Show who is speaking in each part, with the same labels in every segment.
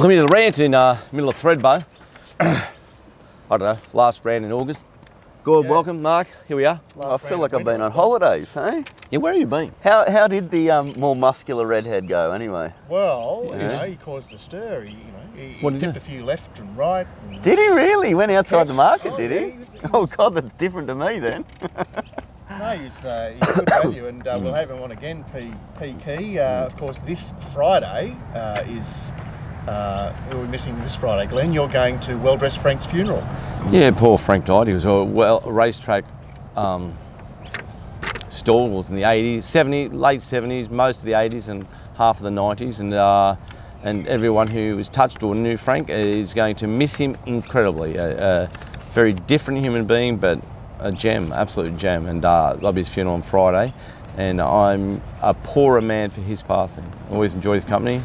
Speaker 1: Welcome to the rant in middle of Thredbo. I don't know, last rant in August. Good, welcome, Mark. Here we are.
Speaker 2: I feel like I've been on holidays, hey?
Speaker 1: Yeah, where have you been?
Speaker 2: How did the more muscular redhead go, anyway?
Speaker 3: Well, you know, he caused a stir. He tipped a few left and right. And
Speaker 2: did he really? He went outside the market, did he? Oh God, that's different to me then.
Speaker 3: No, he's good value, and we'll have him on again, P Key. Of course, this Friday who are we missing this Friday, Glenn? You're going to well-dressed Frank's funeral. Yeah,
Speaker 1: poor Frank died. He was a racetrack stalwart in the 80s, 70s, late 70s, most of the 80s and half of the 90s, and everyone who was touched or knew Frank is going to miss him incredibly. A very different human being, but a gem, absolute gem, and I'll be his funeral on Friday, and I'm a poorer man for his passing. Always enjoyed his company,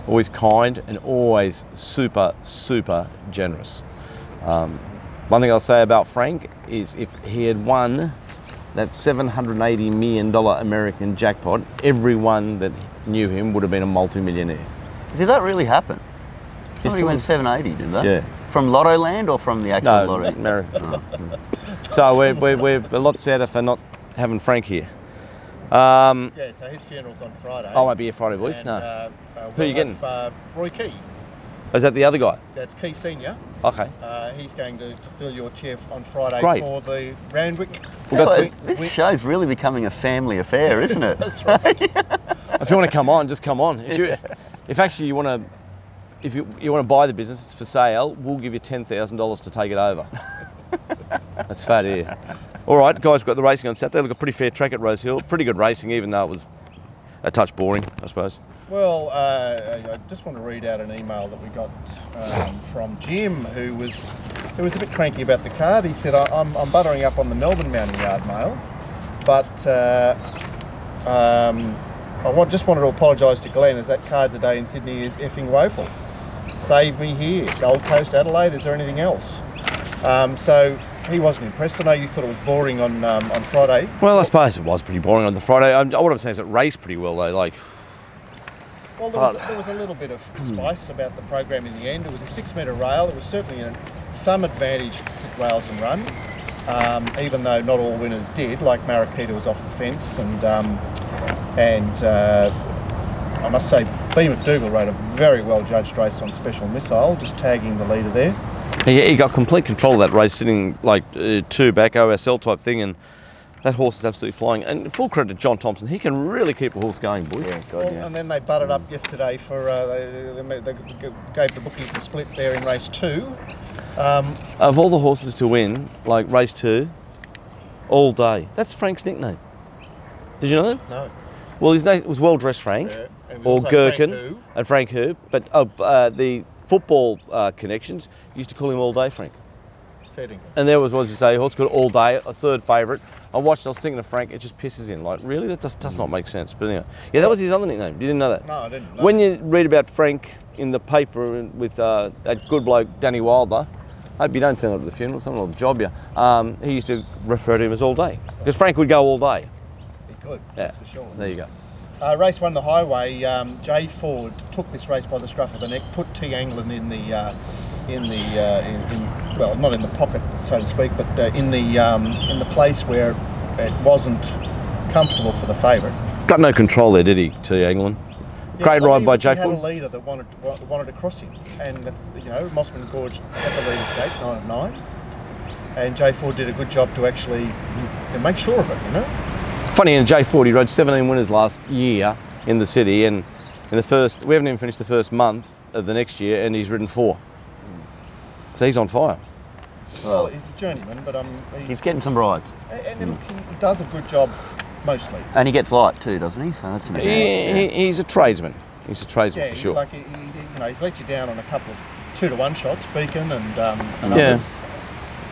Speaker 1: always kind, and always super, super generous. One thing I'll say about Frank is if he had won that $780 million American jackpot, everyone that knew him would have been a multi-millionaire.
Speaker 2: Did that really happen? Somebody went 780, did they?
Speaker 1: Yeah.
Speaker 2: From Lotto Land or from the actual lottery?
Speaker 1: No, America. So we're a lot sadder for not having Frank here.
Speaker 3: Yeah, so his funeral's on Friday.
Speaker 1: I won't be here Friday, boys. No. Who are you getting?
Speaker 3: Roy Key.
Speaker 1: Is that the other guy?
Speaker 3: That's Key Senior.
Speaker 1: Okay.
Speaker 3: He's going to fill your chair on Friday for the Randwick.
Speaker 2: This show's really becoming a family affair, isn't it?
Speaker 3: That's right.
Speaker 1: If you want to come on, just come on. If actually you want to, if you want to buy the business, it's for sale. We'll give you $10,000 to take it over. That's fat here. All right, guys, we've got the racing on Saturday. Look, a pretty fair track at Rose Hill. Pretty good racing, even though it was a touch boring, I suppose.
Speaker 3: Well, I just want to read out an email that we got from Jim, who was a bit cranky about the card. He said, I'm buttering up on the Melbourne Mounting Yard mail, but I just wanted to apologise to Glenn, as that card today in Sydney is effing woeful. Save me here. Gold Coast, Adelaide, is there anything else? So he wasn't impressed. I know you thought it was boring on Friday.
Speaker 1: Well, I suppose it was pretty boring on the Friday. What I'm saying is it raced pretty well though.
Speaker 3: Well, there was a little bit of spice about the program in the end. It was a 6-metre rail. It was certainly some advantage to sit rails and run, even though not all winners did. Like Marikita was off the fence, and I must say, B. McDougall rode a very well judged race on Special Missile, just tagging the leader there.
Speaker 1: Yeah, he got complete control of that race, sitting like 2 back, OSL type thing, and that horse is absolutely flying. And full credit to John Thompson, he can really keep a horse going, boys.
Speaker 2: Yeah, God, yeah.
Speaker 3: And then they butted up yesterday for, they gave the bookies the split there in race 2.
Speaker 1: Of all the horses to win, like race 2, all day, that's Frank's nickname. Did you know that?
Speaker 3: No.
Speaker 1: Well, his name was Well Dressed Frank, or Gherkin, and Frank Herb, but the football connections used to call him All Day Frank.
Speaker 3: Fitting.
Speaker 1: And there was a horse called All Day, a third favourite. I was thinking of Frank, it just pisses in. Like, really? That does not make sense. But anyway, yeah, that was his other nickname. You didn't know that?
Speaker 3: No, I didn't know.
Speaker 1: When you read about Frank in the paper with that good bloke, Danny Wilder, I hope you don't turn up at the funeral, someone will job you. He used to refer to him as All Day. Because Frank would go all day.
Speaker 3: He could,
Speaker 1: yeah,
Speaker 3: that's for sure.
Speaker 1: There you go.
Speaker 3: Race 1, the Highway, Jay Ford took this race by the scruff of the neck, put T. Anglin in well, not in the pocket, so to speak, but in the place where it wasn't comfortable for the favourite.
Speaker 1: Got no control there, did he, T. Anglin?
Speaker 3: Yeah,
Speaker 1: great ride by Jay Ford.
Speaker 3: He had a leader that wanted to cross him, and that's, you know, Mossman Gorge at the leader's gate, 9 of 9, and Jay Ford did a good job to actually make sure of it, you know. Funny,
Speaker 1: in Jay Ford, he rode 17 winners last year in the city, and in the first, we haven't even finished the first month of the next year, and he's ridden 4. So he's on fire.
Speaker 3: Well, he's a journeyman, but
Speaker 2: he's getting some rides.
Speaker 3: And look, he does a good job mostly.
Speaker 2: And he gets light too, doesn't he? So that's
Speaker 1: he's a tradesman. He's a tradesman for sure.
Speaker 3: Like he's let you down on a couple of 2-to-1 shots, Beacon and others.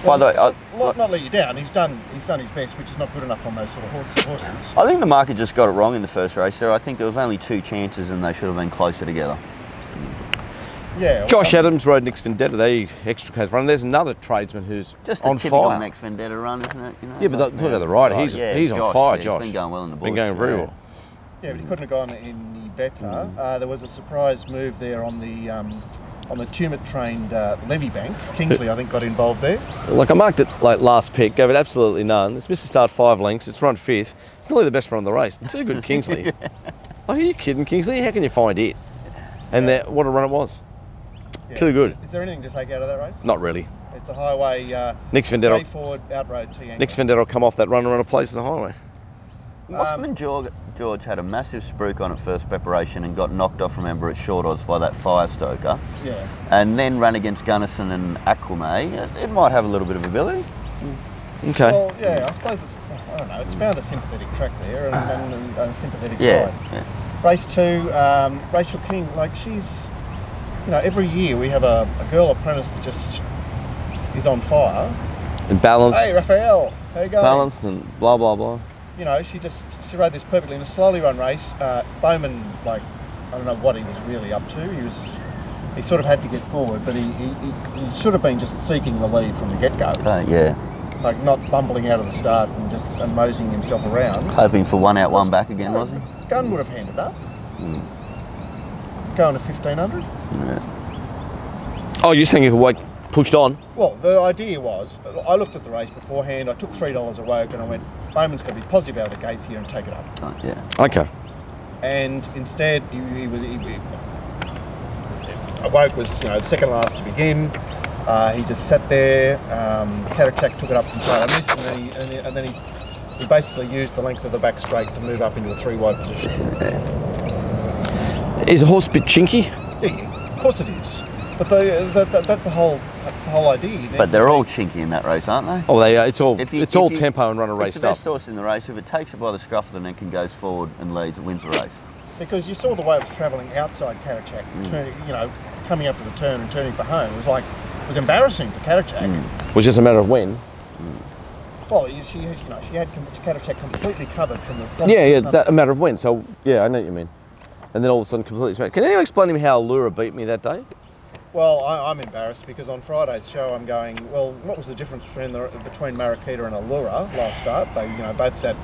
Speaker 3: Well, by the way, not let you down. He's done his best, which is not good enough on those sort of horses.
Speaker 2: I think the market just got it wrong in the first race. So I think there was only 2 chances, and they should have been closer together.
Speaker 3: Yeah.
Speaker 1: Josh Adams rode Nick's Vendetta. They extricated run. There's another tradesman who's
Speaker 2: just
Speaker 1: on
Speaker 2: a typical
Speaker 1: fire.
Speaker 2: Nick's Vendetta run, isn't it? You know,
Speaker 1: yeah, but talk about the rider. He's on fire, Josh.
Speaker 2: He's been going well in the bush.
Speaker 1: Been going very well.
Speaker 3: Yeah, but he couldn't have gone in the better. There was a surprise move there on the Tumut-trained levy bank. Kingsley, I think, got involved there.
Speaker 1: Like, I marked it like last pick, gave it absolutely none. It's missed the start 5 lengths. It's run 5th. It's nearly the best run of the race. Too good, Kingsley. Are you kidding, Kingsley? How can you find it? And what a run it was.
Speaker 3: Yeah.
Speaker 1: Too good.
Speaker 3: Is there anything to take out of that race?
Speaker 1: Not really.
Speaker 3: It's a highway.
Speaker 1: Nick Vendetta.
Speaker 3: Forward outroad T angle.
Speaker 1: Nick Vendetta will come off that run and run a place in the highway.
Speaker 2: Mossman George had a massive spruik on at first preparation and got knocked off, remember, at short odds by that Firestoker.
Speaker 3: Yeah.
Speaker 2: And then ran against Gunnison and Aquame. It might have a little bit of ability.
Speaker 1: Okay.
Speaker 3: Well, yeah, I suppose I don't know. It's found a sympathetic track there and a sympathetic ride.
Speaker 2: Yeah.
Speaker 3: Race 2, Rachel King. Like, she's, every year we have a girl apprentice that just is on fire.
Speaker 1: And balanced.
Speaker 3: Hey, Raphael, how you going?
Speaker 1: Balanced and blah, blah, blah.
Speaker 3: She rode this perfectly in a slowly run race. Bowman, I don't know what he was really up to. He sort of had to get forward, but he should have been just seeking the lead from the get-go.
Speaker 2: Yeah.
Speaker 3: Like, not bumbling out of the start and just moseying himself around.
Speaker 2: Hoping for 1 out, 1 back again, was he?
Speaker 3: Gunn would have handed up. Going to 1,500.
Speaker 2: Yeah.
Speaker 1: Oh, you're saying if a weight pushed on?
Speaker 3: Well, the idea was, I looked at the race beforehand, I took $3 a woke and I went, Bowman's going to be positive out of the gates here and take it up.
Speaker 2: Oh, yeah.
Speaker 1: Okay.
Speaker 3: And instead, Woke was, second last to begin. He just sat there. Karachak took it up from tail and miss, and then he basically used the length of the back straight to move up into a 3-wide position.
Speaker 1: Is a horse a bit chinky?
Speaker 3: Yeah, of course it is. But that's the whole idea.
Speaker 2: But they're all chinky in that race, aren't they?
Speaker 1: Oh, they are. It's all tempo and run a race
Speaker 2: stuff. It's
Speaker 1: stuff.
Speaker 2: the best horse in the race. If it takes it by the scruff of the neck and goes forward and leads, it wins the race.
Speaker 3: Because you saw the way it was travelling outside Karachak, coming up to the turn and turning for home. It was embarrassing for Karachak.
Speaker 1: It was just a matter of when.
Speaker 3: Well, she had Karachak completely covered from the front.
Speaker 1: Yeah, a matter of when. So yeah, I know what you mean. And then all of a sudden, completely smashed. Can anyone explain to me how Allura beat me that day?
Speaker 3: Well, I'm embarrassed because on Friday's show I'm going, well, what was the difference between Marikita and Allura last start? They both sat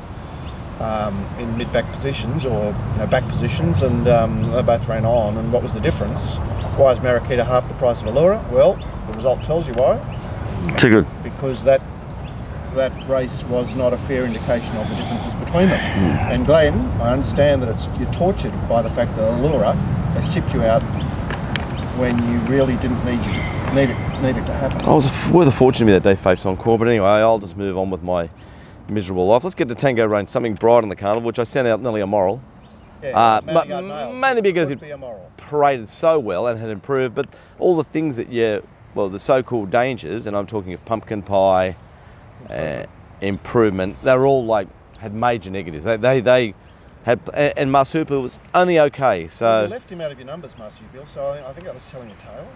Speaker 3: in mid-back positions or back positions, and they both ran on. And what was the difference? Why is Marikita half the price of Allura? Well, the result tells you why.
Speaker 1: Too good.
Speaker 3: Because that race was not a fair indication of the differences between them. And Glenn, I understand that you're tortured by the fact that Allura has chipped you out when you really didn't need it to happen.
Speaker 1: I was worth a fortune to me that day, Faith's Encore, but anyway, I'll just move on with my miserable life. Let's get to Tango Range, something bright on the carnival, which I sent out nearly immoral.
Speaker 3: Yeah,
Speaker 1: mainly because it paraded so well and had improved, but all the things that the so-called dangers, and I'm talking of pumpkin pie, improvement, they're all had major negatives. They had, and Marsupial was only okay. So
Speaker 3: you left him out of your numbers, Marsupial. So I think that was telling a tale.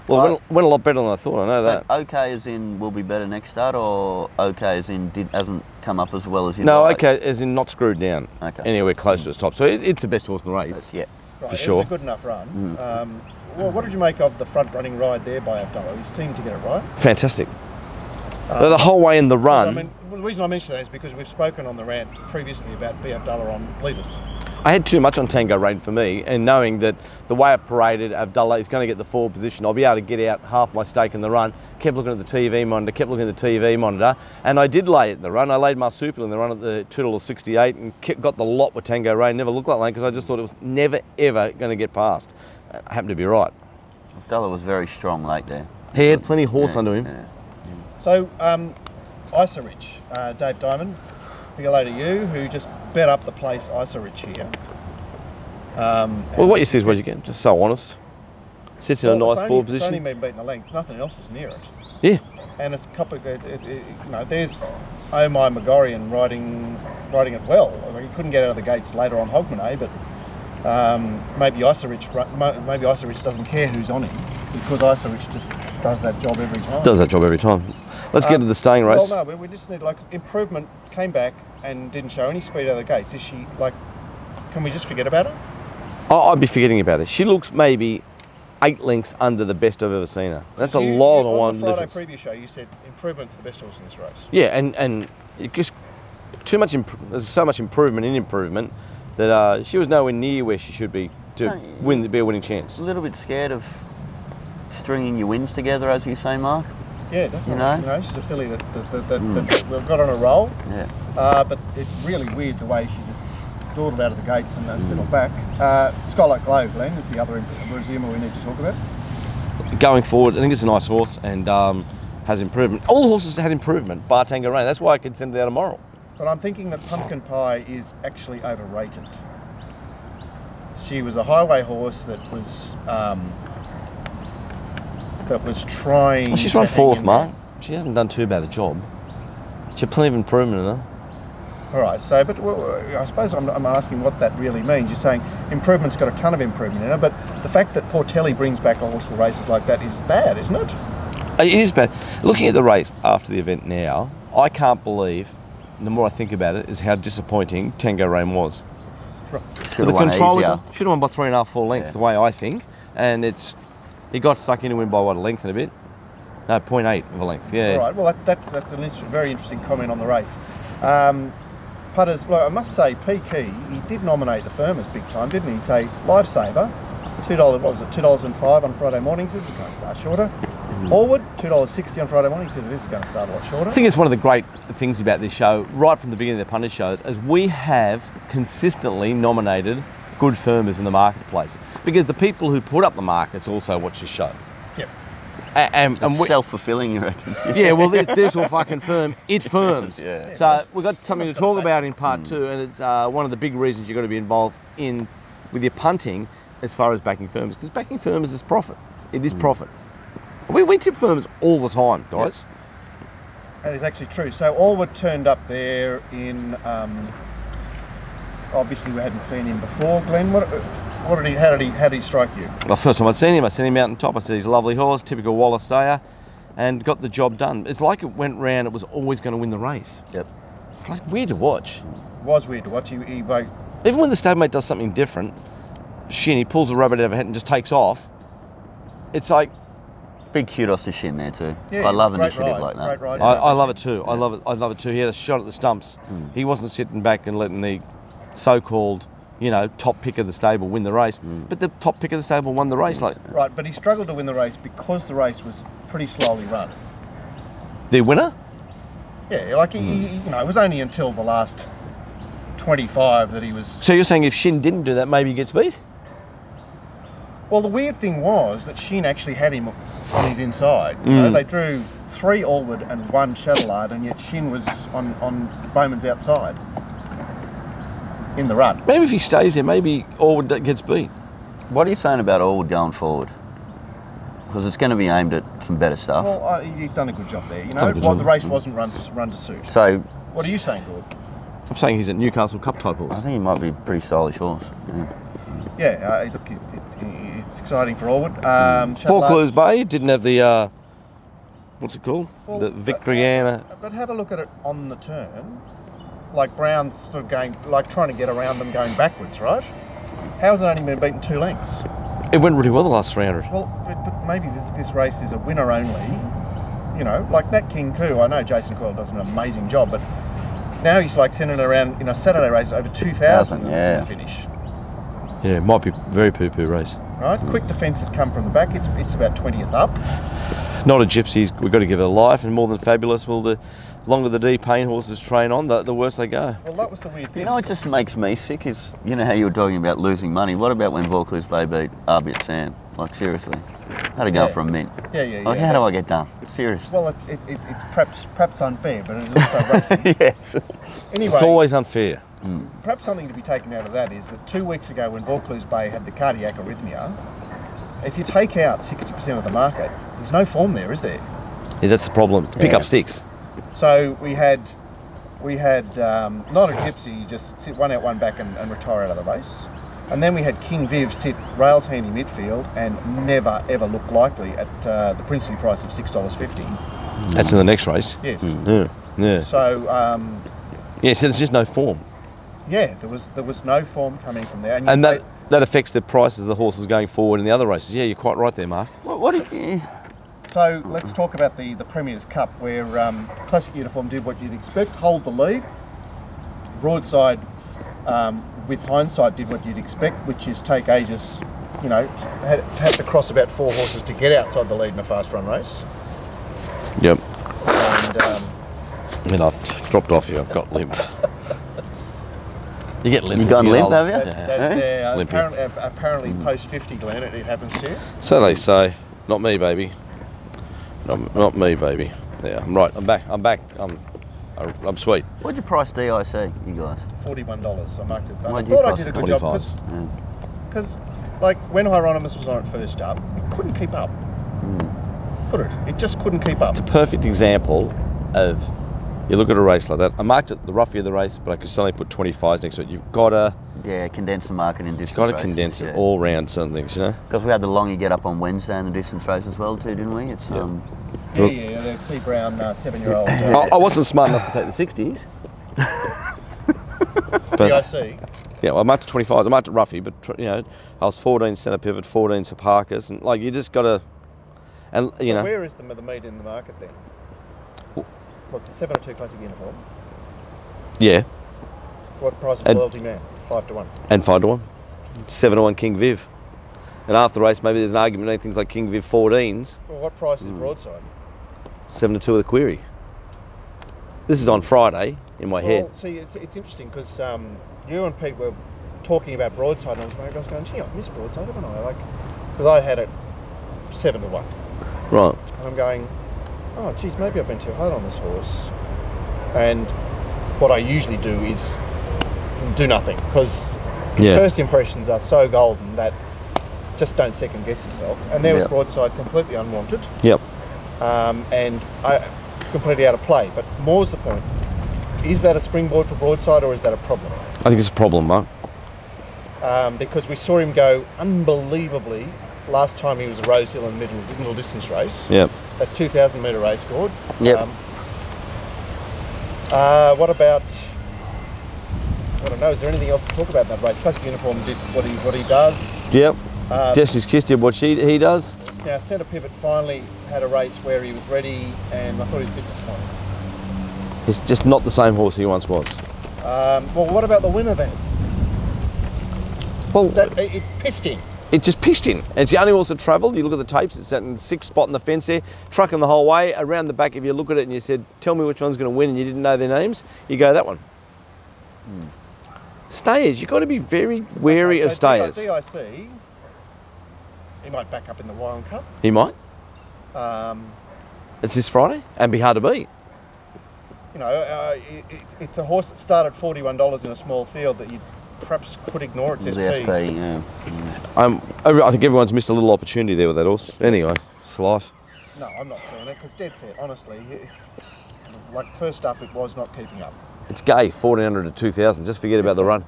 Speaker 1: Well, it went a lot better than I thought. I know that.
Speaker 2: Okay, as in will be better next start, or okay as in hasn't come up as well as you?
Speaker 1: No, okay as in not screwed down.
Speaker 2: Okay.
Speaker 1: Anywhere close to its top. So it's the best horse in the race.
Speaker 2: Yeah,
Speaker 3: right,
Speaker 1: for sure.
Speaker 3: It was a good enough run. Well, what did you make of the front running ride there by Abdullah? He seemed to get it right.
Speaker 1: Fantastic. The whole way in the run.
Speaker 3: The reason I mention that is because we've spoken on the rant previously about B. Abdullah on leaders.
Speaker 1: I had too much on Tango Rain for me, and knowing that the way it paraded, Abdullah is going to get the forward position, I'll be able to get out half my stake in the run. Kept looking at the TV monitor, and I did lay it in the run. I laid Marsupial in the run at the $2.68 and got the lot with Tango Rain. Never looked like that because I just thought it was never, ever going to get past. I happened to be right.
Speaker 2: Abdullah was very strong late there.
Speaker 1: He had plenty of horse under him.
Speaker 2: Yeah.
Speaker 3: So, Isa Rich, Dave Diamond, big hello to you, who just bet up the place Isa Rich here.
Speaker 1: Well, what you see is what you get. Just so honest. Sits in a nice forward position.
Speaker 3: It's only been beaten a length. Nothing else is near it.
Speaker 1: Yeah.
Speaker 3: And it's a couple. There's Omai Megorian riding it well. I mean, he couldn't get out of the gates later on Hogmanay, but maybe Isa Rich doesn't care who's on him because Isa Rich just does that job every time.
Speaker 1: Does that job every time. Let's get to the staying race.
Speaker 3: Well, no, we just need improvement. Came back and didn't show any speed out of the gates. Is she can we just forget about her?
Speaker 1: Oh, I'd be forgetting about it. She looks maybe 8 lengths under the best I've ever seen her. That's a lot of one difference.
Speaker 3: On the Friday preview show, you said improvement's the best horse in this race.
Speaker 1: Yeah, and it just there's so much improvement in improvement that she was nowhere near where she should be to be a winning chance.
Speaker 2: A little bit scared of stringing your wins together, as you say, Mark.
Speaker 3: Yeah, definitely.
Speaker 2: You know?
Speaker 3: She's a filly that we've got on a roll.
Speaker 2: Yeah.
Speaker 3: But it's really weird the way she just dawdled out of the gates and settled back. Skylight Glow, Glenn, is the other resumer we need to talk about.
Speaker 1: Going forward, I think it's a nice horse and has improvement. All the horses had improvement, bar Tango Rain. That's why I could send it out tomorrow.
Speaker 3: But I'm thinking that Pumpkin Pie is actually overrated. She was a highway horse that was trying.
Speaker 1: Well, she's run fourth, Mark. She hasn't done too bad a job. She had plenty of improvement in her.
Speaker 3: All right, so, but I suppose I'm asking what that really means. You're saying improvement's got a ton of improvement in her, but the fact that Portelli brings back a horse to the races like that is bad, isn't it?
Speaker 1: It is bad. Looking at the race after the event now, I can't believe, the more I think about it, is how disappointing Tango Rain was.
Speaker 2: Should have won easier.
Speaker 1: Should have won by 3.5, 4 lengths, the way I think. And he got stuck in to win by what, a length and a bit? No, 0.8 of a length, yeah.
Speaker 3: All right, well, that's a very interesting comment on the race. Putters, well, I must say, Peaky, he did nominate the Firmers big time, didn't he? Say, Lifesaver, $2, what was it, $2.05 on Friday mornings, this is going to start shorter. Allwood, $2.60 on Friday morning, he says this is going to start a lot shorter.
Speaker 1: I think it's one of the great things about this show, right from the beginning of the punters shows, is we have consistently nominated good firmers in the marketplace. Because the people who put up the markets also watch this show.
Speaker 3: Yep.
Speaker 2: And self-fulfilling, you reckon?
Speaker 1: Yeah, well, this will fucking firm. It firms.
Speaker 2: Yeah.
Speaker 1: So we've got something to talk about in part 2, and it's one of the big reasons you've got to be involved with your punting as far as backing firms, because backing firms is profit. It is profit. We tip firms all the time, guys.
Speaker 3: Yep. That is actually true. So Allwood turned up there in. Obviously, we hadn't seen him before. Glenn, how did he strike you?
Speaker 1: Well, first time I'd seen him, I seen him out on top. I said he's a lovely horse, typical Wallace stayer, and got the job done. It's like it went round. It was always going to win the race.
Speaker 2: Yep.
Speaker 1: It's like weird to watch.
Speaker 3: It was weird to watch.
Speaker 1: Even when the stablemate does something different, he pulls a rabbit out of a hat and just takes off. It's like.
Speaker 2: Big kudos to Shin there too.
Speaker 3: Yeah,
Speaker 2: I love initiative like that.
Speaker 1: I love it too. I love it too. He had a shot at the stumps. He wasn't sitting back and letting the so-called, top pick of the stable win the race. But the top pick of the stable won the race.
Speaker 3: Right, but he struggled to win the race because the race was pretty slowly run.
Speaker 1: The winner?
Speaker 3: Yeah, it was only until the last 25 that he was.
Speaker 1: So you're saying if Shin didn't do that, maybe he gets beat?
Speaker 3: Well, the weird thing was that Shin actually had him on his inside. They drew 3 Allwood and 1 Shadowlard, and yet Shin was on Bowman's outside in the run.
Speaker 1: Maybe if he stays there, maybe Allwood gets beat.
Speaker 2: What are you saying about Allwood going forward? Because it's going to be aimed at some better stuff.
Speaker 3: Well, he's done a good job there. The race wasn't run to suit.
Speaker 2: So,
Speaker 3: what are you saying, Gord?
Speaker 1: I'm saying he's a Newcastle Cup type horse.
Speaker 2: I think he might be a pretty stylish horse.
Speaker 3: Yeah, look, it's exciting for Allwood.
Speaker 1: Falklands Bay didn't have the, what's it called?
Speaker 3: Well,
Speaker 1: the Victoriana.
Speaker 3: But have a look at it on the turn. Like Brown's sort of going, trying to get around them going backwards, right? How's it only been beaten 2 lengths?
Speaker 1: It went really well the last 300.
Speaker 3: Well, but maybe this race is a winner only. Like Nat King Koo. I know Jason Coyle does an amazing job, but now he's sending it around in a Saturday race over 2,000 to finish.
Speaker 1: Yeah, it might be a very poo-poo race.
Speaker 3: Right, quick defence has come from the back. It's about 20th up.
Speaker 1: Not a gypsy. We've got to give it a life, and more than fabulous. Well, the longer the D-Pain horses train on, the worse they go.
Speaker 3: Well, that was the weird thing.
Speaker 2: What just makes me sick is, how you were talking about losing money. What about when Vaucluse Bay beat Arbit Sam? Seriously. How'd it go for a mint?
Speaker 3: Yeah.
Speaker 2: How do I get done? Seriously.
Speaker 3: Well, it's perhaps unfair, but it is also racing.
Speaker 2: Yes.
Speaker 1: Anyway, it's always unfair.
Speaker 3: Perhaps something to be taken out of that is that 2 weeks ago when Vaucluse Bay had the cardiac arrhythmia, if you take out 60% of the market, there's no form there, is there?
Speaker 1: Yeah, that's the problem. Pick up sticks.
Speaker 3: So we had not a gypsy, just sit 1 out, 1 back and retire out of the race. And then we had King Viv sit rails handy midfield and never ever look likely at the princely price of $6.50.
Speaker 1: That's in the next race.
Speaker 3: Yes.
Speaker 1: Yeah.
Speaker 3: So
Speaker 1: so there's just no form.
Speaker 3: Yeah, there was no form coming from there,
Speaker 1: and that affects the prices of the horses going forward in the other races. Yeah, you're quite right there, Mark.
Speaker 2: What did you?
Speaker 3: So let's talk about the Premier's Cup, where Classic Uniform did what you'd expect: hold the lead. Broadside with hindsight, did what you'd expect, which is take ages. You know, had to cross about 4 horses to get outside the lead in a fast run race.
Speaker 1: Yep.
Speaker 3: And
Speaker 1: I've dropped off you. I've got limp. You get limp.
Speaker 2: You gone limp, have you?
Speaker 3: apparently post 50, Glenn, it happens to you.
Speaker 1: So they say. Not me, baby. Not me, baby. Yeah, I'm right. I'm back. I'm sweet.
Speaker 2: What'd you price DIC, you guys?
Speaker 3: $41. I marked it. I
Speaker 2: Why'd you
Speaker 3: thought I
Speaker 2: price
Speaker 3: did a
Speaker 2: it?
Speaker 3: good job
Speaker 1: 25.
Speaker 3: because, like, when Hieronymus was on it first up, it couldn't keep up. Could it? It just couldn't keep up.
Speaker 1: It's a perfect example of, you look at a race like that. I marked it the roughier the race, but I could only put 25s next to it. You've got to...
Speaker 2: Yeah, condense the market in distance
Speaker 1: You've got to
Speaker 2: races,
Speaker 1: condense
Speaker 2: yeah.
Speaker 1: it all round certain things, you know?
Speaker 2: Because we had the long you get up on Wednesday in the distance race as well too, didn't we? It's
Speaker 3: Yeah, the C Brown 7-year-old.
Speaker 1: I wasn't smart enough to take the 60s.
Speaker 3: DIC.
Speaker 1: Yeah, well, I marked it 25s. I marked it roughy, but, you know, I was 14 centre pivot, 14 to Parkers, and, like, you just got to... And, you know...
Speaker 3: Where is the meat in the market then? What, the 702 Classic uniform?
Speaker 1: Yeah.
Speaker 3: What price is
Speaker 1: And-
Speaker 3: loyalty now? 5 to 1.
Speaker 1: And 5 to 1. 7 to 1 King Viv. And after the race, maybe there's an argument on things like King Viv 14s.
Speaker 3: Well, what price is broadside?
Speaker 1: 7 to 2 with a query. This is on Friday in my head.
Speaker 3: Well, see, it's interesting because you and Pete were talking about broadside, and I was going, gee, I missed broadside, haven't I? Like, because I had it 7 to 1.
Speaker 1: Right.
Speaker 3: And I'm going, oh, geez, maybe I've been too hard on this horse. And what I usually do is do nothing, because first impressions are so golden that just don't second guess yourself. And there was broadside completely unwanted.
Speaker 1: Yep.
Speaker 3: And completely out of play. But more's the point. Is that a springboard for broadside, or is that a problem?
Speaker 1: I think it's a problem, Mark.
Speaker 3: Because we saw him go unbelievably last time he was a Rosehill and middle distance race.
Speaker 1: Yep.
Speaker 3: That 2,000 metre race scored.
Speaker 2: Yep.
Speaker 3: What about? I don't know. Is there anything else to talk about in that race? Classic Uniform did what he does.
Speaker 1: Yep. Jesse's Kiss did what he does.
Speaker 3: Now Centre Pivot finally had a race where he was ready, and I thought he was a bit disappointed.
Speaker 1: He's just not the same horse he once was.
Speaker 3: Well, what about the winner then?
Speaker 1: Well,
Speaker 3: It pissed him.
Speaker 1: it just pissed him. It's the only horse that travelled. You look at the tapes, it's sat in the 6th spot in the fence there, trucking the whole way. Around the back, if you look at it and you said, tell me which one's going to win, and you didn't know their names, you go, that one. Stayers, you've got to be very wary of stayers.
Speaker 3: DIC, he might back up in the Wyong Cup.
Speaker 1: He might.
Speaker 3: Um,
Speaker 1: It's this Friday and be hard to beat.
Speaker 3: You know, it's a horse that started $41 in a small field that you perhaps could ignore its SP.
Speaker 2: The SP, yeah.
Speaker 1: I think everyone's missed a little opportunity there with that horse. Anyway, it's life.
Speaker 3: No, I'm not seeing it, because dead set, honestly. Like, first up, it was not keeping up.
Speaker 1: It's gay, 1,400 to 2,000. Just forget about the run.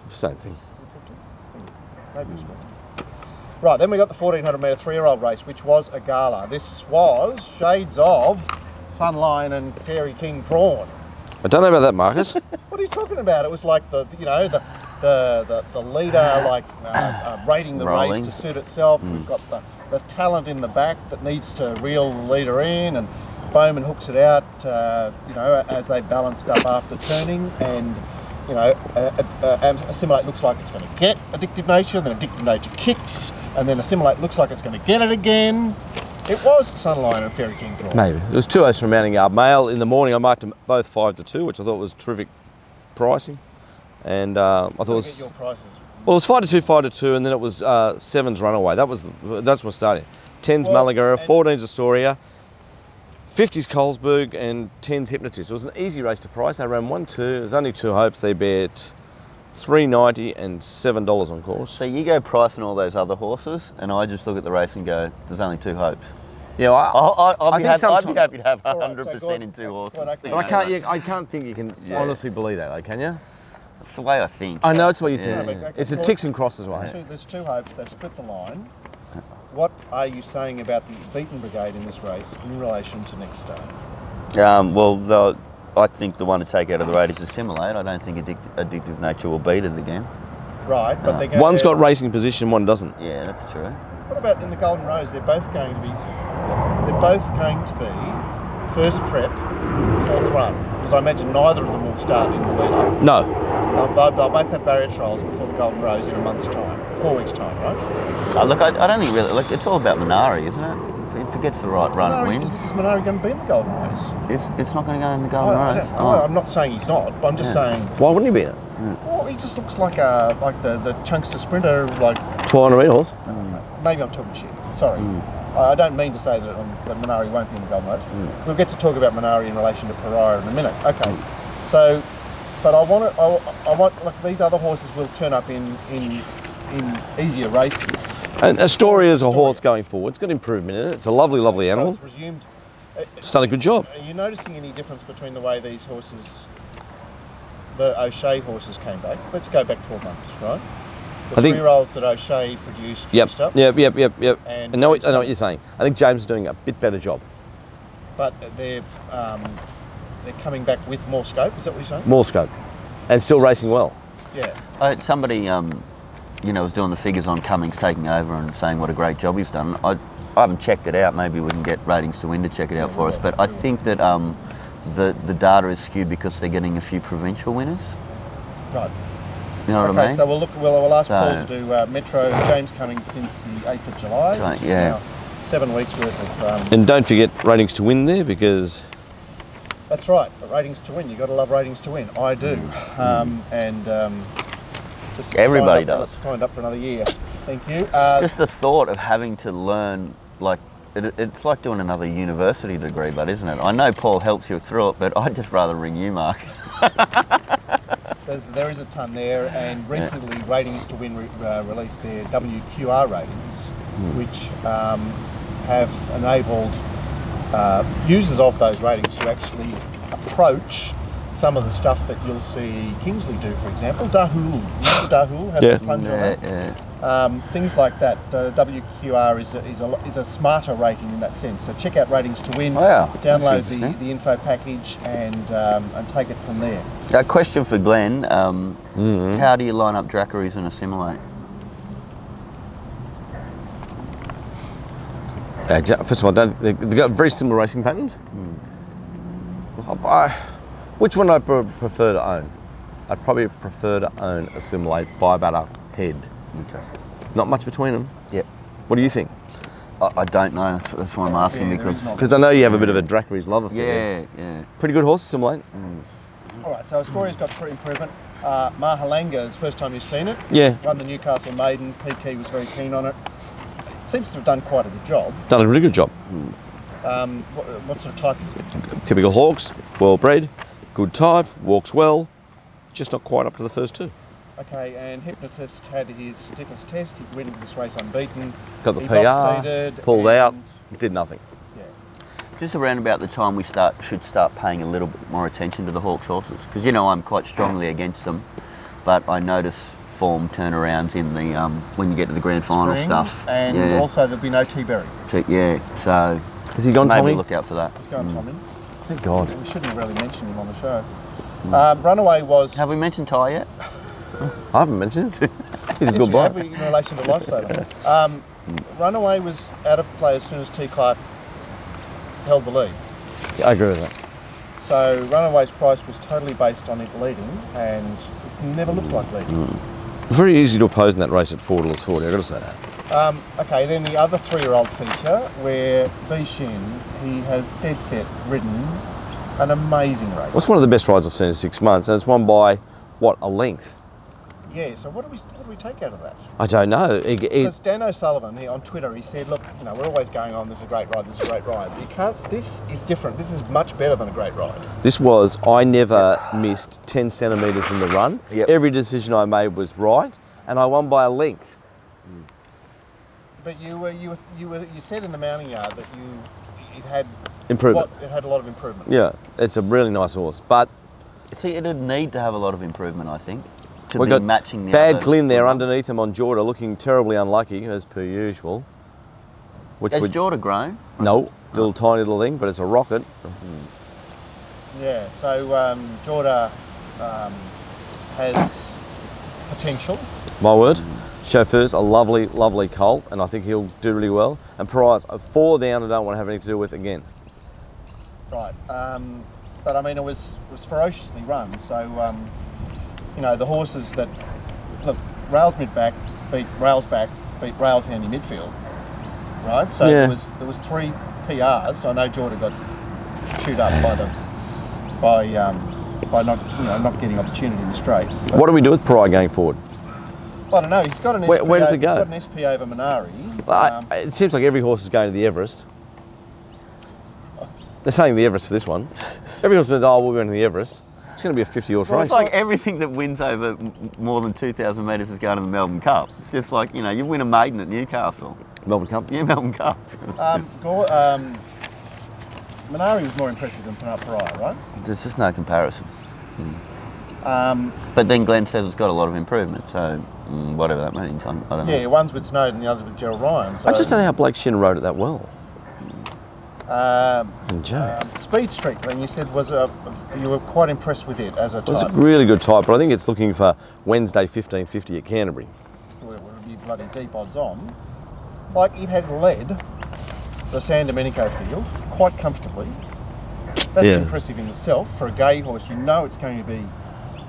Speaker 3: 15.
Speaker 1: Same thing.
Speaker 3: Maybe it's more. Right, then we got the 1,400 metre 3-year-old race, which was a gala. This was shades of Sunline and Fairy King Prawn.
Speaker 1: I don't know about that, Marcus.
Speaker 3: What are you talking about? It was like the leader, like rating the
Speaker 2: Rolling.
Speaker 3: race to suit itself. We've got the talent in the back that needs to reel the leader in, and Bowman hooks it out, as they balanced up after turning, and Assimilate looks like it's going to get Addictive Nature, then Addictive Nature kicks, and then Assimilate looks like it's going to get it again. It was Sunline and Fairy King Prawn.
Speaker 1: Maybe. It was 2 O's from Mounting Yard Mail. In the morning, I marked them both 5 to 2, which I thought was terrific pricing. And I thought it was...
Speaker 3: Your prices.
Speaker 1: Well, it was 5 to 2, 5 to 2, and then it was 7's Runaway. That's what started. 10's Malagara, 14's Astoria, 50's Colesberg, and 10's Hypnotist. It was an easy race to price. They ran 1, 2. It was only 2 hopes. They bet $3.90 and $7 on course.
Speaker 2: So you go pricing all those other horses, and I just look at the race and go, there's only 2 hopes.
Speaker 1: Yeah,
Speaker 2: I'd be
Speaker 1: sometimes-
Speaker 2: happy to have
Speaker 3: All right,
Speaker 2: 100%
Speaker 3: so go on.
Speaker 2: in 2 horses.
Speaker 3: Go on, okay.
Speaker 1: But I can't think you can honestly believe that, though, can you?
Speaker 2: That's the way I think.
Speaker 1: I know it's what you think.
Speaker 3: Yeah. Okay,
Speaker 1: It's a
Speaker 3: well,
Speaker 1: ticks and crosses way.
Speaker 3: There's 2 hopes. They've split the line. What are you saying about the Beaten Brigade in this race in relation to next start?
Speaker 2: I think the one to take out of the race is Assimilate. I don't think Addictive Nature will beat it again.
Speaker 3: Right, but they're going
Speaker 1: One's got racing position, one doesn't.
Speaker 2: Yeah, that's true.
Speaker 3: What about in the Golden Rose? They're both going to be first prep, 4th run, because I imagine neither of them will start in the lead up.
Speaker 1: No.
Speaker 3: They'll both have barrier trials before the Golden Rose in a month's time, 4 weeks' time, right?
Speaker 2: Look, I don't think really. Look, it's all about Minari, isn't it? If it gets the right run, it wins.
Speaker 3: Is Minari going to be in the Golden Rose?
Speaker 2: It's not going to go in the Golden Rose.
Speaker 3: I'm not saying he's not, but I'm just saying.
Speaker 1: Why wouldn't he be in it?
Speaker 3: Well, he just looks like the Chunkster sprinter, like
Speaker 1: 1200 metre horse.
Speaker 3: Maybe I'm talking shit. Sorry. I don't mean to say that Minari won't be in the Golden Rose. We'll get to talk about Minari in relation to Pariah in a minute. Okay. So, but I want like these other horses will turn up in easier races.
Speaker 1: And Astoria is a horse going forward. It's got improvement in it. It's a lovely, lovely animal.
Speaker 3: So it's resumed.
Speaker 1: It's done a good job.
Speaker 3: Are you noticing any difference between the way these horses, the O'Shea horses, came back? Let's go back 12 months, right? The 3-year-olds that O'Shea produced first up.
Speaker 1: Yep.
Speaker 3: And
Speaker 1: I know what you're saying. I think James is doing a bit better job.
Speaker 3: But they're coming back with more scope. Is that what you're saying?
Speaker 1: More scope, and still racing well.
Speaker 3: Yeah.
Speaker 2: Somebody, was doing the figures on Cummings taking over and saying what a great job he's done. I haven't checked it out. Maybe we can get Ratings to Win to check it out for us. But I think that the data is skewed because they're getting a few provincial winners.
Speaker 3: Right.
Speaker 2: You know what I mean?
Speaker 3: So we'll ask Paul to do Metro. James Cummings since the 8th of July.
Speaker 2: Right,
Speaker 3: which is now 7 weeks worth of.
Speaker 1: And don't forget Ratings to Win there, because.
Speaker 3: That's right. Ratings to Win. You got to love Ratings to Win. I do. Just
Speaker 2: everybody does.
Speaker 3: Signed up for another year. Thank you.
Speaker 2: Just the thought of having to learn, like, it's like doing another university degree, but isn't it? I know Paul helps you through it, but I'd just rather ring you, Mark.
Speaker 3: There is a ton there, and recently Ratings to Win released their WQR ratings, which have enabled users of those ratings to actually approach some of the stuff that you'll see Kingsley do, for example. Dahul, have a plunge on that. Things like that. WQR is a smarter rating in that sense. So check out Ratings to Win. Download the info package and take it from there.
Speaker 2: A question for Glenn. How do you line up Dracaries and Assimilate?
Speaker 1: First of all, they've got very similar racing patterns. Which one I prefer to own? I'd probably prefer to own Assimilate by about a head.
Speaker 2: Okay.
Speaker 1: Not much between them.
Speaker 2: Yep.
Speaker 1: What do you think?
Speaker 2: I don't know. That's why I'm asking,
Speaker 1: because I know you have a bit of a Dracaries love affair.
Speaker 2: Yeah.
Speaker 1: Pretty good horse, Assimilate.
Speaker 3: All right. So Astoria's got pretty improvement. Mahalanga is the first time you've seen it.
Speaker 1: Yeah.
Speaker 3: Won the Newcastle Maiden. PK was very keen on it. Seems to have done quite a good job.
Speaker 1: Done a really good job.
Speaker 3: What sort of type is it?
Speaker 1: Typical Hawks, well bred, good type, walks well, just not quite up to the first two.
Speaker 3: Okay, and Hypnotist had his stiffest test. He went into this race unbeaten.
Speaker 1: Got the PR, pulled out, did nothing.
Speaker 3: Yeah.
Speaker 2: Just around about the time we should start paying a little bit more attention to the Hawks horses, because I'm quite strongly against them, but I notice form turnarounds in the when you get to the grand final stuff.
Speaker 3: And also there'll be no T-Berry.
Speaker 2: So
Speaker 1: has he gone,
Speaker 2: maybe
Speaker 1: Tommy?
Speaker 2: Look out for that.
Speaker 3: He's gone, Tommy.
Speaker 1: Thank God.
Speaker 3: We shouldn't have really mentioned him on the show. Runaway was...
Speaker 2: Have we mentioned Ty yet?
Speaker 1: I haven't mentioned it. He's a good boy.
Speaker 3: In relation to Lifesaver. Runaway was out of play as soon as T. Clark held the lead.
Speaker 1: Yeah, I agree with that.
Speaker 3: So Runaway's price was totally based on it leading, and it never looked like leading.
Speaker 1: Very easy to oppose in that race at $4.40, I've got to say that.
Speaker 3: Okay, then the other 3-year-old feature, where Bishin, he has dead set ridden an amazing race.
Speaker 1: Well, it's one of the best rides I've seen in 6 months, and it's won by, what, a length?
Speaker 3: Yeah, so what do we take out of that?
Speaker 1: I don't know.
Speaker 3: Because Dan O'Sullivan, on Twitter, he said, look, we're always going on, this is a great ride, this is a great ride. But you can't, this is different. This is much better than a great ride.
Speaker 1: This was, I never missed 10 centimetres in the run.
Speaker 2: Yep.
Speaker 1: Every decision I made was right, and I won by a length.
Speaker 3: But you said in the mounting yard that it had
Speaker 1: improvement.
Speaker 3: It had a lot of improvement.
Speaker 1: Yeah, it's a really nice horse, but
Speaker 2: see, it'd need to have a lot of improvement, I think.
Speaker 1: We've got matching the bad Glyn there underneath him on Jorda, looking terribly unlucky as per usual.
Speaker 2: Has Jorda grown?
Speaker 1: No, little tiny little thing, but it's a rocket.
Speaker 3: Yeah, so Jorda has potential.
Speaker 1: My word. Chauffeur's a lovely, lovely colt, and I think he'll do really well. And Pariah's a 4 down I don't want to have anything to do with again.
Speaker 3: Right, but I mean it was ferociously run, so you know, the horses that, look, Rails mid-back beat Rails back, beat Rails handy midfield, right? So
Speaker 1: Yeah.
Speaker 3: there was 3 PRs. So I know Jordan got chewed up by not getting opportunity in the straight. But
Speaker 1: What do we do with Pry going forward?
Speaker 3: I don't know. He's got an
Speaker 1: Where does it go?
Speaker 3: He's got an SP over Minari.
Speaker 1: It seems like every horse is going to the Everest. They're saying the Everest for this one. Every horse says, "Oh, we're going to the Everest." It's going to be a 50-horse
Speaker 2: Well,
Speaker 1: race.
Speaker 2: it's like everything that wins over more than 2,000 metres is going to the Melbourne Cup. It's just like, you know, you win a maiden at Newcastle.
Speaker 1: Melbourne Cup.
Speaker 2: Yeah, Melbourne Cup.
Speaker 3: Minari was more impressive than Pariah, right?
Speaker 2: There's just no comparison. But then Glenn says it's got a lot of improvement, so whatever that means, I don't know.
Speaker 3: Yeah, one's with Snowden, the other's with Gerald Ryan. So,
Speaker 1: I just don't know how Blake Shin rode it that well. And Joe.
Speaker 3: Speed Streak, then you said you were quite impressed with it as a
Speaker 1: It was a
Speaker 3: type.
Speaker 1: really good type, but I think it's looking for Wednesday 15:50 at Canterbury.
Speaker 3: Well, it would be bloody deep odds on. Like, it has led the San Domenico field quite comfortably. That's
Speaker 1: Yeah.
Speaker 3: impressive in itself. For a gay horse, you know it's going to be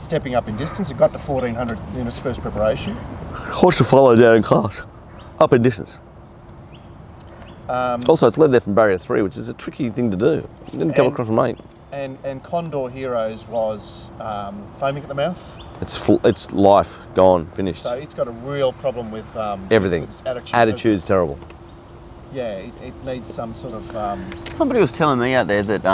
Speaker 3: stepping up in distance. It got to 1400 in its first preparation.
Speaker 1: Horse to follow down in class, up in distance. Also, it's led there from barrier 3, which is a tricky thing to do. It didn't come across from 8.
Speaker 3: And Condor Heroes was foaming at the mouth.
Speaker 1: It's life gone, finished.
Speaker 3: So it's got a real problem with
Speaker 1: Everything.
Speaker 3: with its attitude.
Speaker 1: Attitude's terrible.
Speaker 3: Yeah, it needs some sort of.
Speaker 2: Somebody was telling me out there that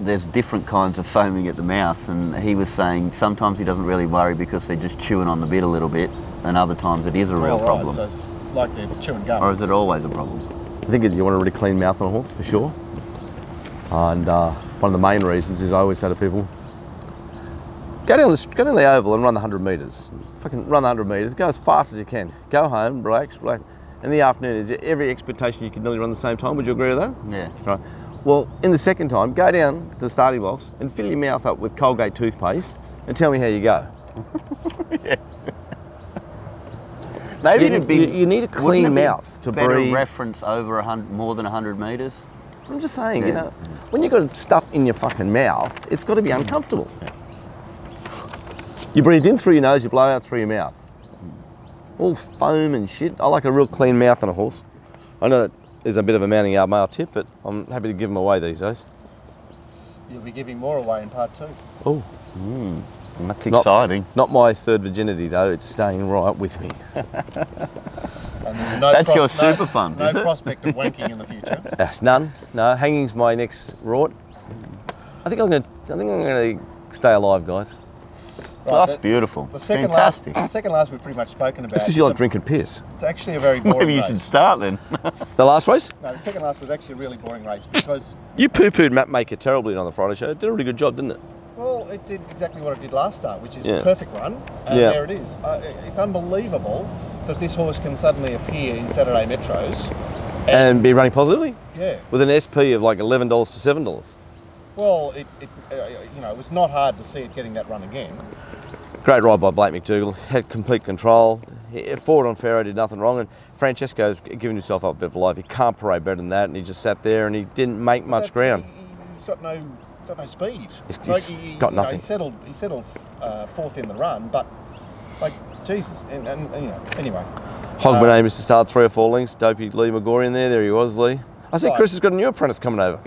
Speaker 2: there's different kinds of foaming at the mouth, and he was saying sometimes he doesn't really worry because they're just chewing on the bit a little bit, and other times it is a real problem.
Speaker 3: So it's like they're chewing gum.
Speaker 2: Or is it always a problem?
Speaker 1: I think you want a really clean mouth on a horse, for sure. And one of the main reasons is I always say to people, go down the oval and run the 100 metres. Fucking run the 100 metres, go as fast as you can. Go home, relax. In the afternoon, is every expectation you can nearly run the same time? Would you agree with that?
Speaker 2: Yeah.
Speaker 1: Right. Well, in the second time, go down to the starting box and fill your mouth up with Colgate toothpaste and tell me how you go.
Speaker 2: Yeah. Maybe
Speaker 1: you need a clean mouth to
Speaker 2: better
Speaker 1: breathe.
Speaker 2: reference over more than 100 metres.
Speaker 1: I'm just saying,
Speaker 2: Yeah.
Speaker 1: you know, when you've got stuff in your fucking mouth, it's got to be uncomfortable. You breathe in through your nose, you blow out through your mouth. All foam and shit. I like a real clean mouth on a horse. I know that is a bit of a mounting yard male tip, but I'm happy to give them away these days.
Speaker 3: You'll be giving more away in part 2.
Speaker 1: Oh,
Speaker 2: That's exciting.
Speaker 1: not my third virginity though. It's staying right with me.
Speaker 3: And there's no
Speaker 2: That's your super fund,
Speaker 3: no
Speaker 2: is it?
Speaker 3: prospect of wanking in the future.
Speaker 1: Yes, none. No, hanging's my next rort. I think I'm gonna stay alive, guys.
Speaker 2: That's beautiful.
Speaker 3: The second
Speaker 2: Fantastic.
Speaker 3: last, the second last we've pretty much spoken about.
Speaker 1: That's because you like drinking piss.
Speaker 3: It's actually a very boring
Speaker 2: Maybe you
Speaker 3: race.
Speaker 2: should start then.
Speaker 1: The last race?
Speaker 3: No, the second last was actually a really boring race because,
Speaker 1: You poo-pooed Matt Maker terribly on the Friday show. It did a really good job, didn't it?
Speaker 3: well, it did exactly what it did last start, which is
Speaker 1: Yeah.
Speaker 3: a perfect run. And
Speaker 1: Yeah.
Speaker 3: there it is. It's unbelievable that this horse can suddenly appear in Saturday Metros.
Speaker 1: And be running positively?
Speaker 3: Yeah.
Speaker 1: With an SP of like $11 to $7.
Speaker 3: Well, it was not hard to see it getting that run again.
Speaker 1: Great ride by Blake McDougall. Had complete control. Forward on Pharaoh did nothing wrong. And Francesco's giving himself up a bit of life. He can't parade better than that. And he just sat there and he didn't make much ground.
Speaker 3: He's got no speed.
Speaker 1: He's got nothing.
Speaker 3: He settled fourth in the run, but like Jesus, and anyway.
Speaker 1: Hogman aimed to start 3 or 4 lengths. Dopey Lee McGorry in there. There he was, Lee. I see
Speaker 3: Right.
Speaker 1: Chris has got a new apprentice coming over.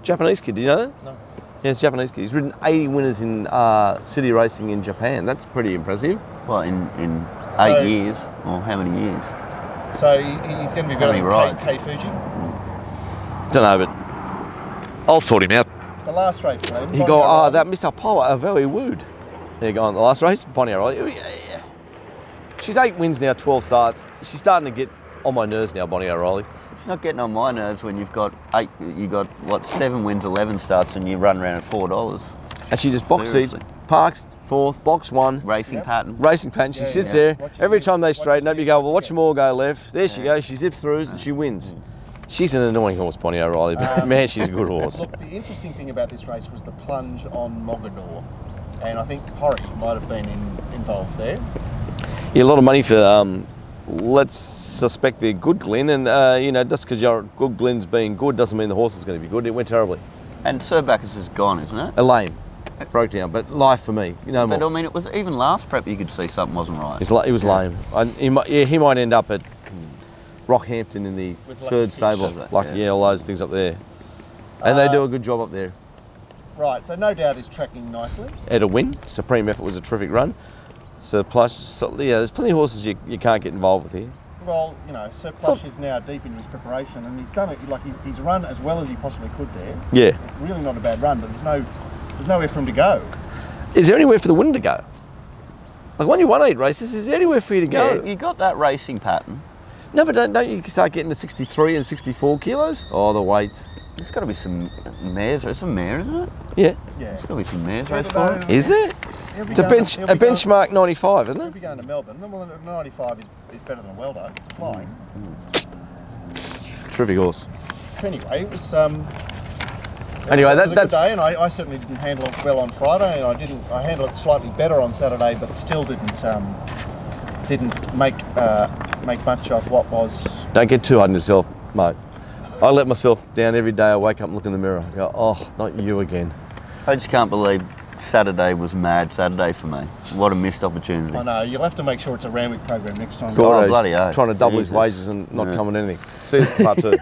Speaker 1: Japanese kid. Do you know that?
Speaker 3: No.
Speaker 1: Yeah, it's a Japanese kid. He's ridden 80 winners in city racing in Japan. That's pretty impressive.
Speaker 2: Well, in
Speaker 3: So-
Speaker 2: 8 years, or how many years?
Speaker 3: So he's going to be better
Speaker 2: many
Speaker 3: than
Speaker 2: rides?
Speaker 3: K Fuji.
Speaker 1: Don't know, but I'll sort him out.
Speaker 3: The last race, Glenn.
Speaker 1: He go, that Mr. Power, a very wood. There you go on the last race, Bonnie O'Reilly. She's 8 wins now, 12 starts. She's starting to get on my nerves now, Bonnie O'Reilly.
Speaker 2: It's not getting on my nerves when you've got 7 wins, 11 starts, and you run around at $4.
Speaker 1: And she just box seats,
Speaker 2: Seriously.
Speaker 1: parks, 4th, box 1,
Speaker 2: Racing
Speaker 3: Yep.
Speaker 2: pattern.
Speaker 1: racing pattern. She
Speaker 3: Yeah,
Speaker 1: sits
Speaker 3: yeah.
Speaker 1: there.
Speaker 3: Watch your
Speaker 1: Every
Speaker 3: seat,
Speaker 1: time they
Speaker 3: watch
Speaker 1: straighten
Speaker 3: your
Speaker 1: up, you
Speaker 3: seat.
Speaker 1: go, well, watch
Speaker 3: Yeah.
Speaker 1: them all go left. There she goes. She zips through and she wins. She's an annoying horse, Bonnie O'Reilly, but man, she's a good horse.
Speaker 3: Look, the interesting thing about this race was the plunge on Mogador, and I think Horry might have been involved there.
Speaker 1: Yeah, a lot of money for, let's suspect they're good Glen, and just because your good Glen's being good doesn't mean the horse is going to be good. It went terribly.
Speaker 2: And Sir Bacchus is gone, isn't it?
Speaker 1: A lame. broke down. But life for me, no more.
Speaker 2: But I mean, it was even last prep you could see something wasn't right.
Speaker 1: He was lame. He might end up at Rockhampton in the
Speaker 3: With
Speaker 1: third stable. All those things up there. And they do a good job up there.
Speaker 3: Right, so no doubt he's tracking nicely.
Speaker 1: At a win, Supreme Effort was a terrific run. So Plush, there's plenty of horses you can't get involved with here.
Speaker 3: Well, Sir Plush is now deep in his preparation, and he's done it. Like he's run as well as he possibly could there.
Speaker 1: Yeah.
Speaker 3: It's really not a bad run, but there's nowhere for him to go.
Speaker 1: Is there anywhere for the winner to go? Like when you won 8 races, is there anywhere for you to go?
Speaker 2: Yeah, you got that racing pattern.
Speaker 1: No, but don't you start getting to 63 and 64 kilos? Oh, the weights.
Speaker 2: There's got to be some mares. There's some mare, isn't it?
Speaker 1: Yeah.
Speaker 3: Yeah.
Speaker 2: There's got to be some mares race for it.
Speaker 1: Is there? It's a benchmark 95, isn't
Speaker 3: He'll
Speaker 1: it?
Speaker 3: be going to Melbourne. Well, 95 is better than a welter. It's flying.
Speaker 1: Terrific horse.
Speaker 3: Anyway, it was.
Speaker 1: Anyway,
Speaker 3: it was a good
Speaker 1: that's
Speaker 3: day, and I certainly didn't handle it well on Friday, and I handled it slightly better on Saturday, but still didn't make much of what was.
Speaker 1: Don't get too hard on yourself, mate. I let myself down every day. I wake up and look in the mirror. I go, oh, not you again.
Speaker 2: I just can't believe Saturday was mad Saturday for me. What a missed opportunity.
Speaker 3: I know, you'll have to make sure it's a Randwick program next time.
Speaker 1: Gordo's
Speaker 2: bloody oath.
Speaker 1: trying to double his
Speaker 2: Jesus.
Speaker 1: wages and not coming anything. See you part 2.